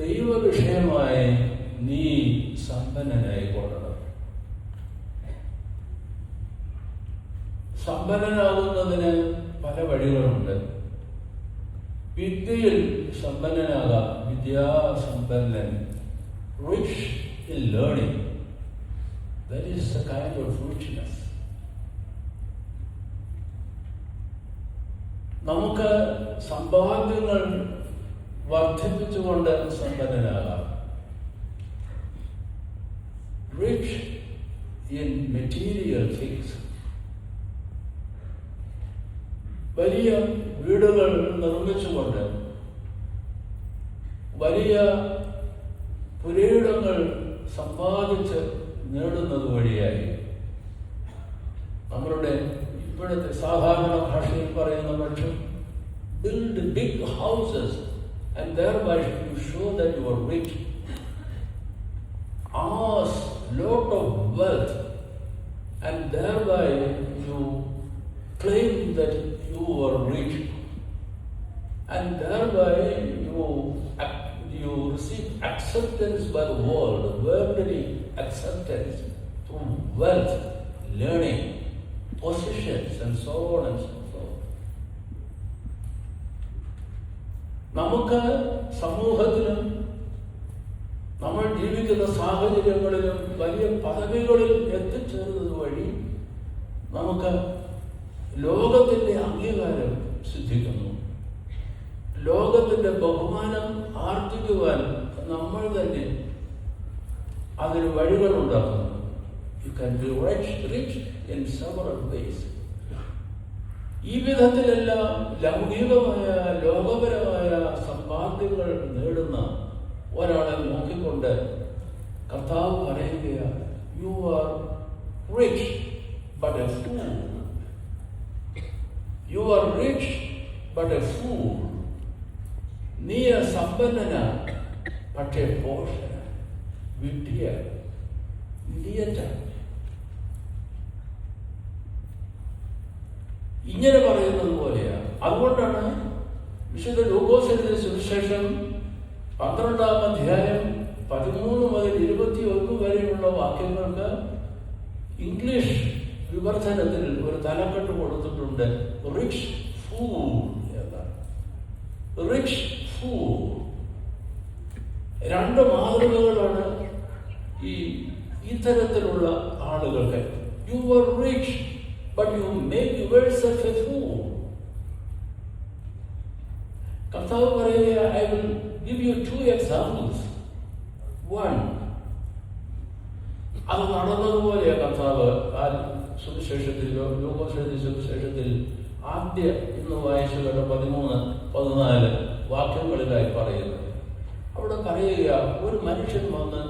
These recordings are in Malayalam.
ദൈവവിഷയമായി നീ സമ്പന്നനായി കൊള്ളണം. സമ്പന്നനാകുന്നതിന് പല വഴികളുണ്ട്. വിദ്യയിൽ സമ്പന്നനാകാം, വിദ്യാസമ്പന്നൻ. Rich in learning, that is a kind of richness. നമുക്ക് സമ്പാദ്യങ്ങൾ വർദ്ധിപ്പിച്ചുകൊണ്ട് സമ്പന്നനാകാം. Rich in material things. വലിയ വീടുകൾ നിർമ്മിച്ചുകൊണ്ട്, വലിയ പുരയിടങ്ങൾ സമ്പാദിച്ച് നേടുന്നത് വഴിയായി നമ്മളുടെ ഇപ്പോഴത്തെ സാധാരണ ഭാഷയിൽ പറയുന്ന പക്ഷം build big houses and thereby you show that you are rich. Amass lot of wealth and thereby you claim that you are rich, and thereby you receive acceptance by the world, worldly acceptance through wealth, learning, possessions and so on and so forth. നമുക്ക് സമൂഹത്തിലും നമ്മൾ ജീവിക്കുന്ന സാഹചര്യങ്ങളിലും വലിയ പദവികളിൽ എത്തിച്ചേർന്നത് വഴി നമുക്ക് ലോകത്തിന്റെ അംഗീകാരം സിദ്ധിക്കുന്നു. ലോകത്തിന്റെ ബഹുമാനം ആർജിക്കുവാൻ നമ്മൾ തന്നെ അതിന് വഴികളുണ്ടാക്കുന്നു. You can be rich in several ways. ഈ വിധത്തിലെല്ലാം ലൗകികമായ ലോകപരമായ സമ്പാദ്യങ്ങൾ നേടുന്ന ഒരാളെ നോക്കിക്കൊണ്ട് കർത്താവ് പറയുകയാണ്, you are rich but A fool. You are rich but A fool. നീ സമ്പന്നനാണ്, പക്ഷേ പോഷനാണ്, വിഡ്ഢിയാണ്, ഇഡിയറ്റാണ്. ഇങ്ങനെ പറയുന്നത് പോലെയാണ്. അതുകൊണ്ടാണ് വിശുദ്ധ ലൂക്കോസ് എഴുതിയ സുവിശേഷം 12-ാം അധ്യായം 13 മുതൽ 21 വരെയുള്ള വാക്യങ്ങൾക്ക് ഇംഗ്ലീഷ് വിവർത്തനത്തിൽ ഒരു തലക്കെട്ട് കൊടുത്തിട്ടുണ്ട്, റിച്ച് ഫൂൾ എന്നാണ്. Rich fool. രണ്ട് മാതൃകകളാണ് ഇത്തരത്തിലുള്ള ആളുകൾക്ക്. You are rich but you make yourself a fool. കർത്താവ് പറയുക, I will give you 2 examples. One, അത് നടന്നതുപോലെ കർത്താവ് സുവിശേഷത്തിൽ, ലൂക്കോസ് സുവിശേഷത്തിൽ ഇന്ന് വായിച്ചു കേട്ട 13-14 വാക്യങ്ങളിലായി പറയുന്നത്. അവിടെ പറയുക, ഒരു മനുഷ്യൻ വന്ന്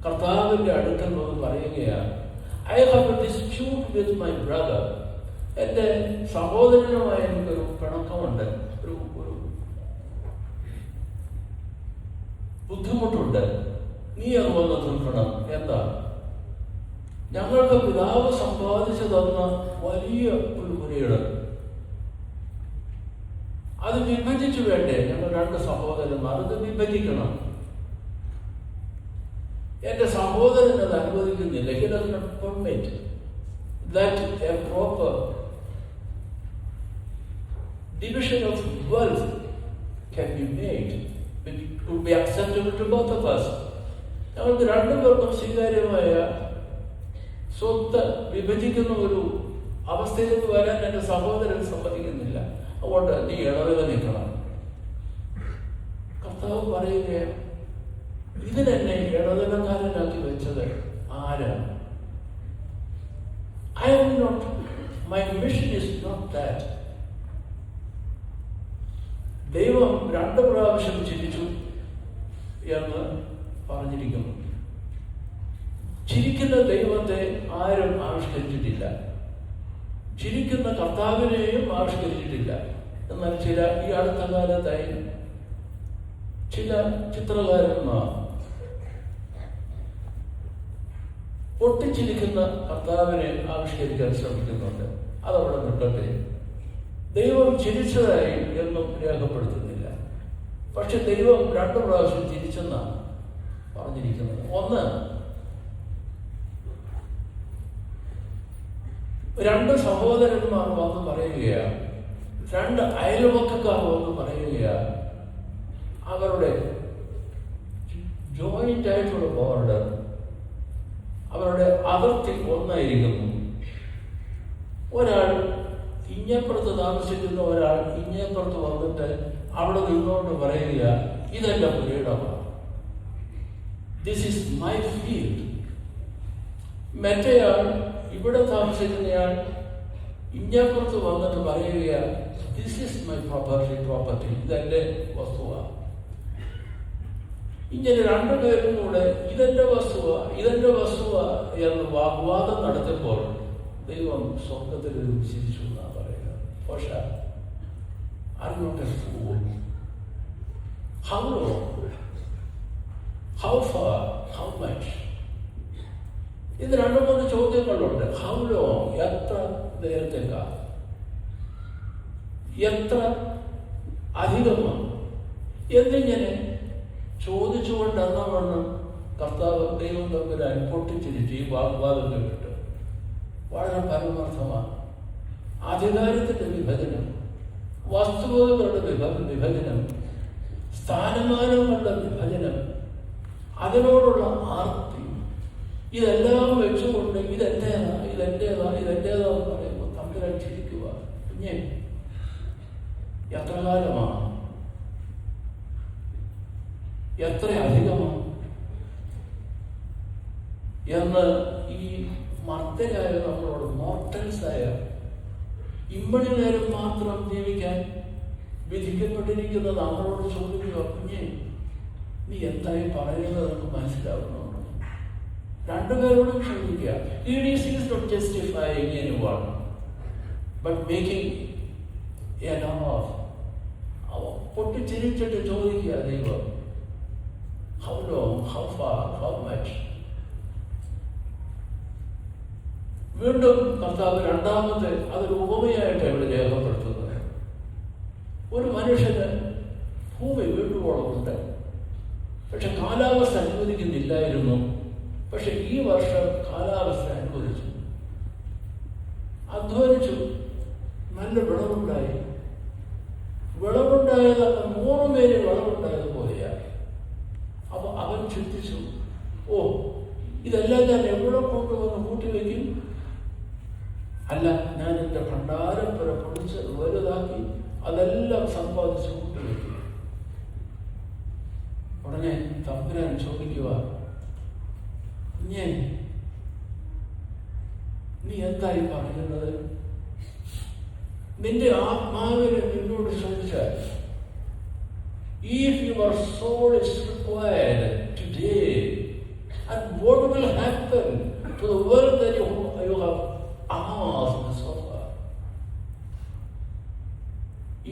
കർത്താവിന്റെ അടുക്കൽ വന്ന് പറയുകയാണ്, I have a dispute with my brother. എൻ്റെ സഹോദരനുമായി എനിക്കൊരു പിണക്കമുണ്ട്, ഒരു ബുദ്ധിമുട്ടുണ്ട്. നീ അത് വന്ന് തീർക്കണം. എന്താ? ഞങ്ങൾക്ക് പിതാവ് സമ്പാദിച്ചു തന്ന വലിയ ഒരു പുരയിടം, അത് വിഭജിച്ചു വേണ്ടേ? ഞങ്ങൾ 2 സഹോദരന്മാർ, അത് വിഭജിക്കണം. എന്റെ സഹോദരൻ അത് അനുവദിക്കുന്നില്ല. He does not permit that a proper division of wealth can be made. It would be acceptable to both of us. ഞങ്ങൾക്ക് 2 പേർക്കും സ്വീകാര്യമായ സ്വത്ത് വിഭജിക്കുന്ന ഒരു അവസ്ഥയിലേക്ക് വരാൻ എന്റെ സഹോദരൻ സമ്മതിക്കുന്നില്ല. അതുകൊണ്ട് നീ ഇടവക നിൽക്കണം. കർത്താവ് പറയുകയാണ്, ഇതിനെന്നെ ഇടവകക്കാരനാക്കി വെച്ചത് ആരാണ്? I am not, my mission is not that. ദൈവം 2 പ്രാവശ്യം ചിരിച്ചു എന്ന് പറഞ്ഞിരിക്കുന്നു. ചിരിക്കുന്ന ദൈവത്തെ ആരും ആവിഷ്കരിച്ചിട്ടില്ല, ചിരിക്കുന്ന കർത്താവിനെയും ആവിഷ്കരിച്ചിട്ടില്ല. എന്നാൽ ഈ അടുത്ത കാലത്തായി ചില ചിത്രകാരന്മാർ പൊട്ടിച്ചിരിക്കുന്ന കർത്താവിനെ ആവിഷ്കരിക്കാൻ ശ്രമിക്കുന്നുണ്ട്. അതവിടെ നിൽക്കട്ടെ. ദൈവം ചിരിച്ചതായി എന്നും രേഖപ്പെടുത്തുന്നില്ല. പക്ഷെ ദൈവം 2 പ്രാവശ്യം തിരിച്ചെന്നാണ് പറഞ്ഞിരിക്കുന്നത്. ഒന്ന്, 2 സഹോദരന്മാർ വന്ന് പറയുകയാണ്, 2 അയൽവക്കക്കാർ വന്ന് പറയുകയാണ്, അവരുടെ ജോയിന്റ് ആയിട്ടുള്ള ബോർഡർ, അവരുടെ അതിർത്തി ഒന്നായിരിക്കുന്നു. ഒരാൾ ഇങ്ങേപ്പുറത്ത് താമസിക്കുന്ന ഒരാൾ ഇങ്ങേപ്പുറത്ത് വന്നിട്ട് അവിടെ നിന്നുകൊണ്ട് പറയുക, ഇതെന്റെ പുരയിടമാണ്, ദിസ് ഈസ് മൈ ഫീൽഡ്. മറ്റേയാൾ ഇവിടെ താമസിക്കുന്നയാൾ ഇങ്ങേപ്പുറത്ത് വന്നിട്ട് പറയുക, ദിസ് ഈസ് മൈ പ്രോപ്പർട്ടി, ഇതെന്റെ വസ്തുവാണ്. ഇങ്ങനെ 2 പേരും കൂടെ ഇതെന്റെ വസ്തുവാ എന്ന് വാഗ്വാദം നടത്തിയപ്പോൾ ദൈവം സ്വർഗത്തിൽ ചിരിച്ചു എന്നാണ് പറയുക. പക്ഷേ are you not a fool? How long? How far? How much? ഇത് 2-3 ചോദ്യങ്ങളുണ്ട്. How long? എത്ര നേരത്തേക്കാണ്? എത്ര അധികമാണ്? എന്നിങ്ങനെ ചോദിച്ചുകൊണ്ട് അന്നവണ്ണം കർത്താവ് ദൈവം തമ്പുരാൻ പൊട്ടിച്ചിരിച്ച് ഈ വാഗ്വാദം കേട്ടിട്ട് വളരെ പരമാർത്ഥമാണ്. അധികാരത്തിന്റെ വിഭജനം, വസ്തുവകകളുടെ വിഭജനം, സ്ഥാനമാനങ്ങളുടെ വിഭജനം, അതിനോടുള്ള ആർത്തി, ഇതെല്ലാം വെച്ചുകൊണ്ട് ഇതെന്റേതാന്ന് പറയുമ്പോൾ തമ്പുരാൻ ചിരിക്കുക. കുഞ്ഞെ, എത്ര കാലമാണ്? എത്ര അധികമാണ് എന്ന് ഈ മർത്തരായ നമ്മളോട്, മോർട്ടൽസായ ഇമ്മണി നേരം മാത്രം ജീവിക്കാൻ വിധിക്കപ്പെട്ടിരിക്കുന്ന നമ്മളോട് ചോദിക്കുക, കുഞ്ഞെ നീ എന്തായി പറയുന്നത് നമുക്ക് മനസ്സിലാവുന്നുണ്ടോ? 2 പേരോടും ചോദിക്കുക. EDC is not justifying anyone but making enough. പൊട്ടിച്ചിരിച്ചിട്ട് ചോദിക്കുക ദൈവം, how long, how far, how much? വീണ്ടും കർത്താവ് 2ാമത്തെ അതൊരു ഉപമയായിട്ട് ഇവിടെ രേഖപ്പെടുത്തുന്നത്. ഒരു മനുഷ്യന് ഭൂമി വീണ്ടുപോളുണ്ട്, പക്ഷെ കാലാവസ്ഥ അനുവദിക്കുന്നില്ലായിരുന്നു. പക്ഷെ ഈ വർഷം കാലാവസ്ഥ അനുവദിച്ചു, അധ്വാനിച്ചു, നല്ല വിളവുണ്ടായത് 100 പേര് വിളവുണ്ടായതുപോലെയാണ്. അപ്പൊ അവൻ ചിന്തിച്ചു, ഓ, ഇതെല്ലാം ഞാൻ എവിടെ കൊണ്ടുവന്ന് കൂട്ടിവെക്കും? അല്ല, ഞാൻ എൻ്റെ ഭണ്ഡാരപ്പുര പൊളിച്ച് വലുതാക്കി അതെല്ലാം സമ്പാദിച്ച് കൂട്ടിവെക്കുക. ഉടനെ തമ്പുരാൻ ചോദിക്കുക, നീ എന്തായി പറയുന്നത്? നിന്റെ ആത്മാവിനെ നിന്നോട് ചോദിച്ചാൽ, if your soul is required today, and what will happen to the world that you have amassed so far?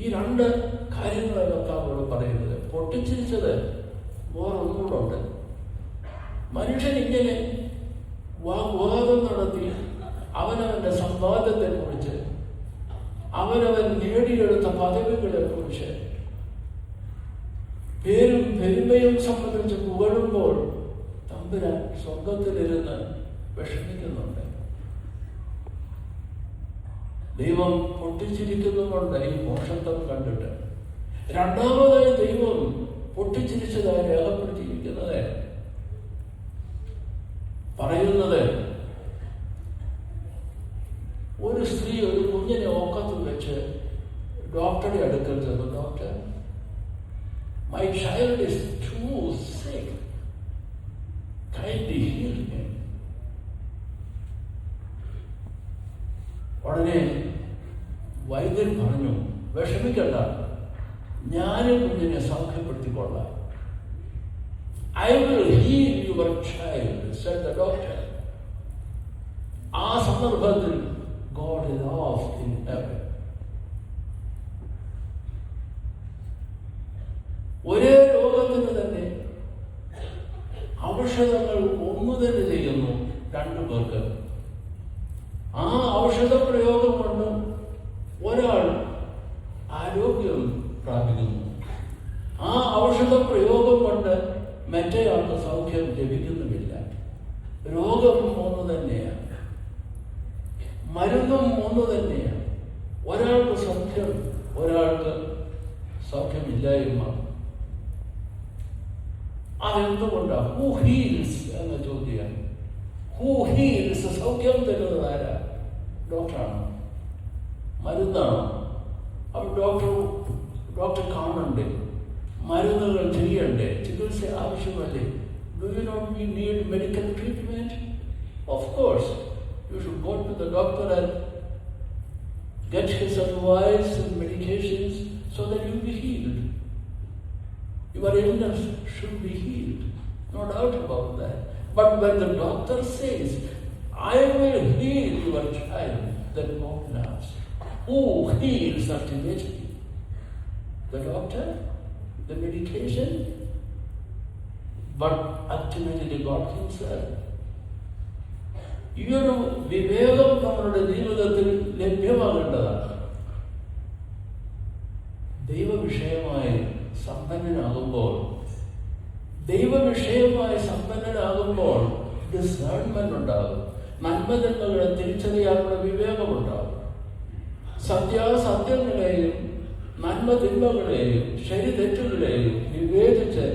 ഈ 2 കാര്യങ്ങളാണ് കർത്താവോട് പറയുന്നത്. പൊട്ടിച്ചിരിച്ചത് വേറൊന്നുകൂടെ ഉണ്ട്. മനുഷ്യൻ ഇങ്ങനെ വാഗ്വാദം നടത്തി അവനവന്റെ സമ്പാദ്യത്തെ കുറിച്ച്, അവനവൻ നേടിയെടുത്ത പദവികളെ കുറിച്ച്, പേരും പെരുമയും സംബന്ധിച്ച് പുകഴുമ്പോൾ തമ്പുരാൻ സ്വർഗത്തിലിരുന്ന് വിഷമിക്കുന്നുണ്ട്. ദൈവം പൊട്ടിച്ചിരിക്കുന്നുമുണ്ട് ഈ മോഷത്വം കണ്ടിട്ട്. 2ാമതായി ദൈവം പൊട്ടിച്ചിരിച്ചതായി രേഖപ്പെടുത്തിയിരിക്കുന്നത് പറയുന്നത്, ഒരു സ്ത്രീ ഒരു കുഞ്ഞിനെ ഒക്കത്ത് വെച്ച് ഡോക്ടറുടെ അടുക്കൽ ചെന്നു, doctor, my child is too sick, kindly heal him. ഉടനെ വൈദ്യൻ പറഞ്ഞു, വിഷമിക്കണ്ട, ഞാനും കുഞ്ഞിനെ സൗഖ്യപ്പെടുത്തിക്കൊള്ളാം. I will heal your child, said the doctor. ആ സന്ദർഭത്തിൽ God is off in heaven. ഒരേ രോഗത്തിന് തന്നെ ഔഷധങ്ങൾ ഒന്ന് തന്നെ ചെയ്യുന്നു 2 പേർക്ക്. ആ ഔഷധ പ്രയോഗം കൊണ്ട് ഒരാൾ ആരോഗ്യം പ്രാപിക്കുന്നു, ആ മറ്റേയാൾക്ക് സൗഖ്യം ലഭിക്കുന്നുമില്ല. രോഗം ഒന്ന് തന്നെയാണ്, മരുന്നും ഒന്ന് തന്നെയാണ്. ഒരാൾക്ക് സൗഖ്യം, ഒരാൾക്ക് സൗഖ്യമില്ലായ്മ. അതെന്തുകൊണ്ടാണ്? ഹൂ ഹീൽസ് എന്ന ചോദ്യമാണ്. Who heels? സൗഖ്യം തരുന്നത് ആരാ? ഡോക്ടറാണോ? മരുന്നാണോ? അപ്പോൾ ഡോക്ടർ കാണണ്ടേ? മരുന്നുകൾ ചെയ്യണ്ടേ? ചികിത്സ ആവശ്യമല്ലേ? Do you not need medical treatment? Of course. You should go to the doctor and get his advice and medications so that you will be healed. Your illness should be healed. No doubt about that. But when the doctor says, I will heal your child, then God laughs. Who heals ultimately? The doctor? The medication? But ultimately God himself. ഈ ഒരു വിവേകം നമ്മളുടെ ജീവിതത്തിൽ ലഭ്യമാകേണ്ടതാണ്. ദൈവവിഷയമായി സമ്പന്നനാകുമ്പോൾ ഡിസേൺമെന്റ് ഉണ്ടാകും. നന്മതിന്മകളെ തിരിച്ചറിയാനുള്ള വിവേകമുണ്ടാകും. സത്യാസത്യങ്ങളെയും നന്മതിന്മകളെയും ശരി തെറ്റുകളെയും വിവേചിച്ച്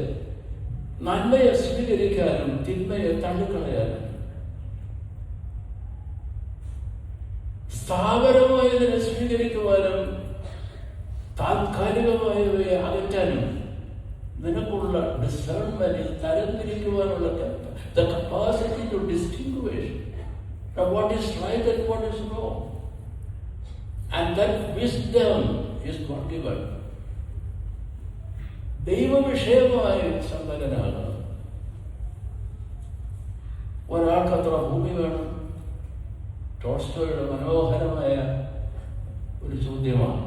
നന്മയെ സ്വീകരിക്കാനും തിന്മയെ തള്ളിക്കളയാനും, സ്ഥാപനമായതിനെ സ്വീകരിക്കുവാനും താൽക്കാലികമായവയെ അകറ്റാനും നിനക്കുള്ള discernment, തരംതിരിക്കുവാനുള്ള the capacity to distinguish what is right and what is wrong. And that wisdom is God given. ദൈവവിഷയമായി സമ്പന്നനാകണം. ഒരാൾക്ക് അത്ര ഭൂമി വേണം? ടോൾസ്റ്റോയുടെ മനോഹരമായ ഒരു ചോദ്യമാണ്.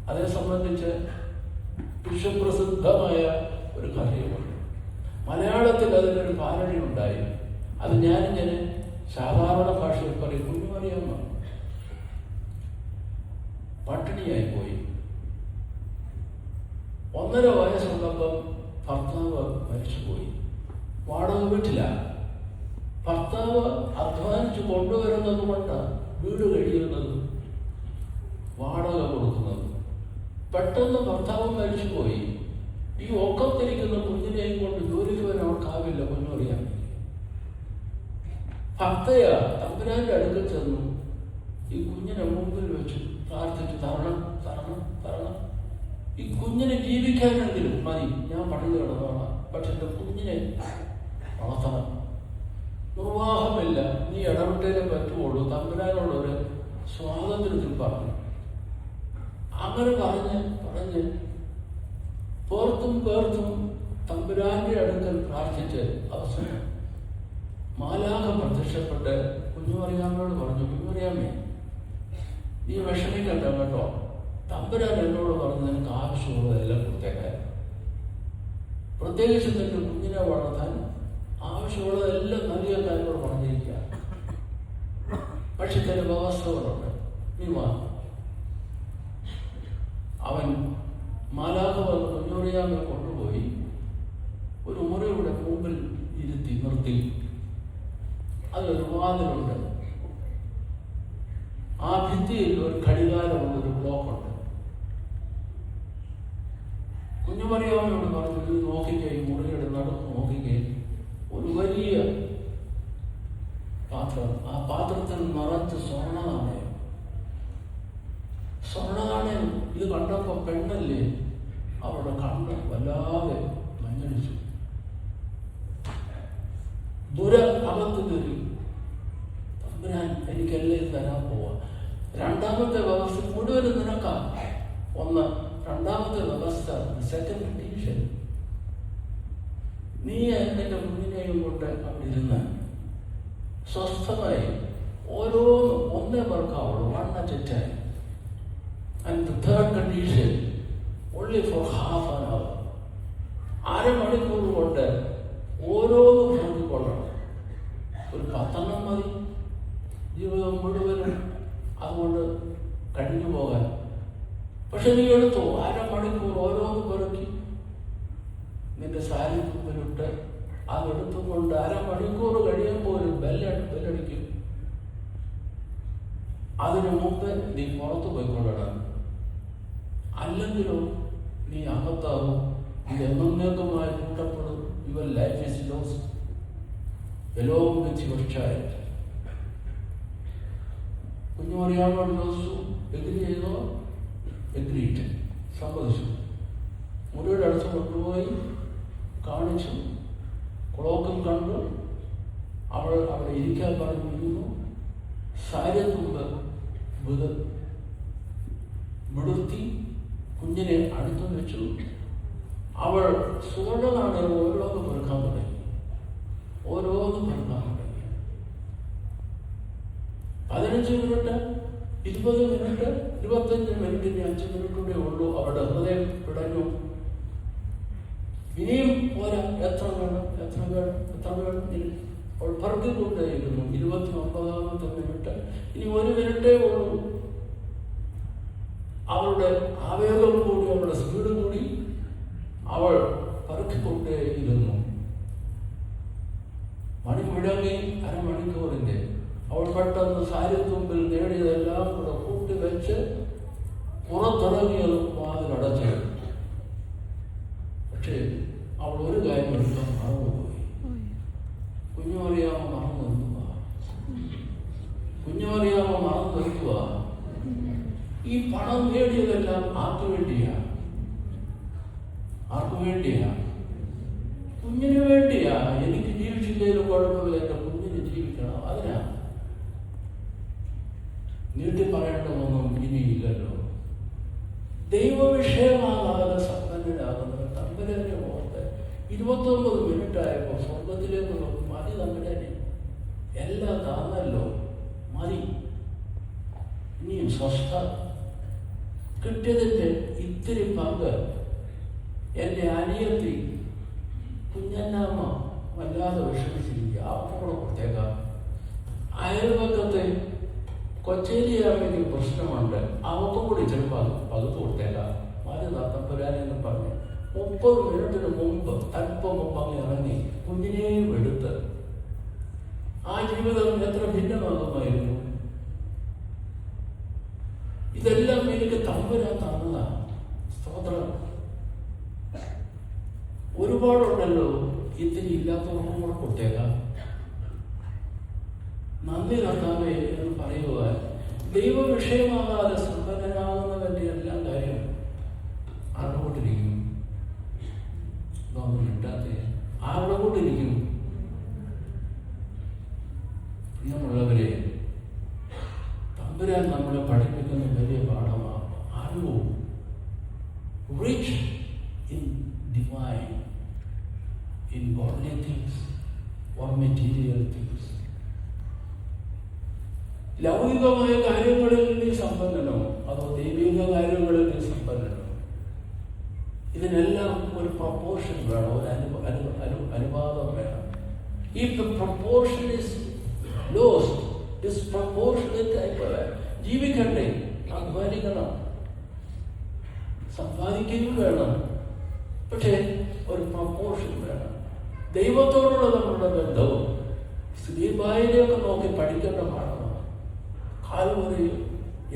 അതേ സംബന്ധിച്ച് വിശ്വപ്രസിദ്ധമായ ഒരു കഥയുമുണ്ട്. മലയാളത്തിൽ അതിനൊരു പാരഡി ഉണ്ടായി. അത് ഞാനിങ്ങനെ സാധാരണ ഭാഷയിൽ പറയും. കുഞ്ഞുമറിയമ്മ പട്ടിണിയായിപ്പോയി. 1.5 വയസ്സുള്ളപ്പം ഭർത്താവ് മരിച്ചുപോയി. വാടക വീട്ടില്ല. ഭർത്താവ് അധ്വാനിച്ച് കൊണ്ടുവരുന്നത് കൊണ്ട് വീട് കഴിയുന്നത്, വാടക കൊടുക്കുന്നത്. പെട്ടെന്ന് ഭർത്താവ് മരിച്ചുപോയി. ഈ ഒക്കത്തിരിക്കുന്ന കുഞ്ഞിനെയും കൊണ്ട് ജോലിക്ക് വരാൻ അവൾക്കാവില്ല. കുഞ്ഞറിയാൻ ഭക്തയ തമ്പുരാന്റെ അടുക്കൽ ചെന്നു ഈ കുഞ്ഞിനെ മുമ്പിൽ വെച്ച് പ്രാർത്ഥിച്ചു, തരണം തരണം തരണം. ഈ കുഞ്ഞിനെ ജീവിക്കാനെങ്കിലും മതി, ഞാൻ പണി കിടന്നോളാം, പക്ഷെ എൻ്റെ കുഞ്ഞിനെ വളർത്തണം. നിർവാഹമില്ല, നീ ഇടപെട്ടേ പറ്റുള്ളൂ. തമ്പുരാനോടൊരു സ്വാതന്ത്ര്യത്തിൽ പറഞ്ഞു. അങ്ങനെ പറഞ്ഞ് പേർത്തും തമ്പുരാന്റെ അടുക്കൽ പ്രാർത്ഥിച്ച് അവസാനം മാലാഖ പ്രത്യക്ഷപ്പെട്ട് കുഞ്ഞുമറിയാമ്മയോട് പറഞ്ഞു, കുഞ്ഞുമറിയാമ്മേ നീ വിഷമിക്കണ്ട കേട്ടോ, തമ്പുരാൻ എന്നോട് പറഞ്ഞു നിനക്ക് ആവശ്യമുള്ളതെല്ലാം കൊടുത്തേക്കാൻ, പ്രത്യേകിച്ച് നിന്റെ കുഞ്ഞിനെ വളർത്താൻ ആവശ്യമുള്ളതെല്ലാം നൽകിയെന്ന് എന്നോട് പറഞ്ഞിരിക്കുക. പക്ഷെ ചില വ്യവസ്ഥകളുണ്ട്, നീ വാ. അവൻ മാലാഖ വന്ന് കുഞ്ഞുമറിയാമ്മയെ കൊണ്ടുപോയി ഒരു മുറിയുടെ മുമ്പിൽ നിർത്തി. അതൊരു വാതിലുണ്ട്. ആ ഭിത്തിയിൽ ഒരു ഘടികാരമുള്ളൊരു ബ്ലോക്കുണ്ട്. കുഞ്ഞുമറിയാമ്മയോട് പറഞ്ഞു, ഇത് നോക്കിക്കേ, ഈ മുറിയുടെ നടുക്ക് നോക്കിക്കേ, ഒരു വലിയ പാത്രം. ആ പാത്രത്തിൽ നിറച്ച് സ്വർണ്ണനാണയം. സ്വർണ്ണനാണയം ഇത് കണ്ടപ്പോ പെണ്ണല്ലേ, അവരുടെ കണ്ണ് വല്ലാതെ മഞ്ഞടിച്ചു. അകത്ത് കയറി, തമ്പുരാൻ എനിക്കെല്ലാം തരാൻ പോവാ. രണ്ടാമത്തെ വ്യവസ്ഥ മുഴുവനും നിനക്കാം. രണ്ടാമത്തെ വ്യവസ്ഥ, സെക്കൻഡ് കണ്ടീഷൻ, നീ എൻ്റെ കുഞ്ഞിനെയും കൊണ്ട് അവിടെ ഇരുന്ന് സ്വസ്ഥമായി ഓരോന്നും ഒന്നേ പേർക്കാവുള്ളൂ, വണ്ണ തെറ്റായി. And the third condition, only for half an hour. 1/2 മണിക്കൂർ കൊണ്ട് ഓരോന്നും നോക്കിക്കൊള്ളണം. ഒരു 10 മതി ജീവിതം മുഴുവനും അതുകൊണ്ട് കഴിഞ്ഞു പോകാൻ. പക്ഷെ നീ എടുത്തു 1/2 മണിക്കൂർ ഓരോന്ന് പെറുക്കി നിന്റെ സാരി തുമ്പിലിട്ട് അതെടുത്തുകൊണ്ട് അരമണിക്കൂർ കഴിയുമ്പോൾ ഒരു ബെല്ലടിക്കും. അതിനു മുമ്പ് നീ പുറത്തു പോയിക്കൊള്ളണം. അല്ലെങ്കിലോ നീ അകത്താവും. ഇത് എന്നേക്കുമായി കൂട്ടപ്പെടും. Your life is lost along with your child. കുഞ്ഞു മറിയാമ്മയോട് ചോദിച്ചു, എഗ്രി ചെയ്തോ? എഗ്രീറ്റ്, സമ്മതിച്ചു. മുറിയുടെ അടുത്ത് കൊണ്ടുപോയി കാണിച്ചു. ക്ലോക്കും കണ്ടു. അവിടെ ഇരിക്കാൻ പറഞ്ഞിരുന്നു. സാരത്തുമ്പ് വിടുത്തി കുഞ്ഞിനെ അടുത്ത് വെച്ചു. അവൾ സുവർണനാണ് ഓരോന്ന് പെറുക്കാൻ തുടങ്ങി. 15 മിനിറ്റ്, 20 മിനിറ്റ്, 25 മിനിറ്റിന് 5 മിനിറ്റൂടെ ഉള്ളൂ. അവരുടെ ഹൃദയം പിടഞ്ഞു. ഇനിയും പോരാ, എത്ര വേണം അവൾ പറക്കിക്കൊണ്ടേയിരുന്നു. 29ാമത്തെ മിനിറ്റ്, ഇനി 1 മിനിറ്റേ ഉള്ളൂ. അവളുടെ ആവേഗം കൂടി, അവളുടെ സ്പീഡ് കൂടി അവൾ പറക്കിക്കൊണ്ടേയിരുന്നു. മണി മുഴങ്ങി. അരമണിക്കൂറിൻ്റെ അവൾ പെട്ടെന്ന് സാരിത്തുമ്പിൽ നേടിയതെല്ലാം കൂടെ കൂട്ടിവെച്ച് പുറത്തിറങ്ങിയത് വാതിലടച്ചു. പക്ഷേ അവൾ ഒരു കാര്യം എടുക്കാൻ മറന്നുപോയി. കുഞ്ഞുമറിയാമ മറന്നു നിൽക്കുക. ഈ പണം നേടിയതെല്ലാം ആർക്കു വേണ്ടിയാ? കുഞ്ഞിന് വേണ്ടിയാ. എനിക്ക് ജീവിച്ചില്ലേലും കുഴപ്പമില്ല, എൻ്റെ കുഞ്ഞിന് ജീവിക്കണം. അതിനാ. നീട്ടി പറയേണ്ടതൊന്നും ഇനിയില്ലല്ലോ. ദൈവവിഷയമാകാതെ സമ്പന്നനാകുന്നവർ തമ്പുരാനെ ഓർത്ത് 29 മിനിറ്റായപ്പോൾ സ്വർഗത്തിലേക്ക് നോക്കും. മതി തമ്പുരാനെ, എല്ലാം താന്നല്ലോ, മതി. ഇനിയും സ്വസ്ഥ. കിട്ടിയതിൻ്റെ ഇത്തിരി പങ്ക് എൻ്റെ അനിയത്തി കുഞ്ഞന്നാമ്മ വല്ലാതെ വിഷമിച്ചിരിക്കുക. അവരുടെ കൊടുത്തേക്കാം. അയൽവക്കത്തെ കൊച്ചേരിയാണെങ്കിൽ പ്രശ്നമുണ്ട്, അവർക്ക് കൂടി ചിലപ്പോൾ പകുത്ത് കൊടുത്തേക്കാം. മതി തമ്പുരാനെന്ന് പറഞ്ഞ് 30 മിനിറ്റിന് മുമ്പ്, അല്പം മുമ്പ് അങ്ങ് ഇറങ്ങി കുഞ്ഞിനെയും എടുത്ത് ആ ജീവിതം എത്ര ഭിന്നമാകുമായിരുന്നു. ഇതെല്ലാം എനിക്ക് തമ്പുരാൻ തന്നതാണ്. സ്തോത്രം. ഒരുപാടുണ്ടല്ലോ, ഇത്തിരി ഇല്ലാത്തവർക്കും കൂടെ കൊടുത്തേക്കാം. നന്ദി കർത്താവേ എന്ന് പറയുവാൻ. ദൈവവിഷയമാകാതെ സമ്പന്നനാകുന്നവന്റെ എല്ലാ കാര്യം ആരോട്ടിരിക്കും. ആരോട്ടിരിക്കും. പ്രിയമുള്ളവരെ, തമ്പുരാൻ നമ്മളെ പഠിപ്പിക്കുന്ന വലിയ പാഠമാണ്. അറിവോ rich in divine, in godly things or material things. ലൗകികമായ കാര്യങ്ങളിൽ നീ സമ്പന്നനോ അതോ ദൈവിക കാര്യങ്ങളിൽ നീ സമ്പന്നനോ? ഇതിനെല്ലാം ഒരു പ്രൊപ്പോർഷൻ വേണം, ഒരു അനുപാതം വേണം. If the proportion is lost, disproportionate ആയിപ്പോലെ ജീവിക്കണ്ടേ? അധ്വാനിക്കണം, സമ്പാദിക്കുകയും വേണം. പക്ഷേ ഒരു പ്രൊപ്പോർഷൻ വേണം. ദൈവത്തോടുള്ള നമ്മളുടെ ബന്ധവും സ്ത്രീഭായിനെയൊക്കെ നോക്കി പഠിക്കേണ്ട പാഠമാണ്. കാൽവരിയിൽ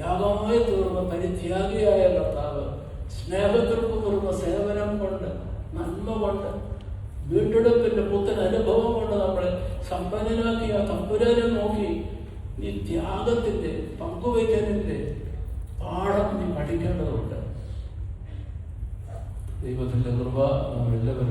യാഗമായി തീർന്ന പരിത്യാഗിയായ കർത്താവ് സ്നേഹത്തിൽ കുതിർന്ന സേവനം കൊണ്ട്, നന്മ കൊണ്ട്, വീണ്ടെടുപ്പിന്റെ പുത്തൻ അനുഭവം കൊണ്ട് നമ്മളെ സമ്പന്നനാക്കിയ തമ്പുരാനെ നോക്കി നീ ത്യാഗത്തിന്റെ, പങ്കുവയ്ക്കലിന്റെ പാഠം നീ പഠിക്കേണ്ടതുണ്ട്. ദൈവത്തിന്റെ കൃപ നമ്മളെല്ലാവരും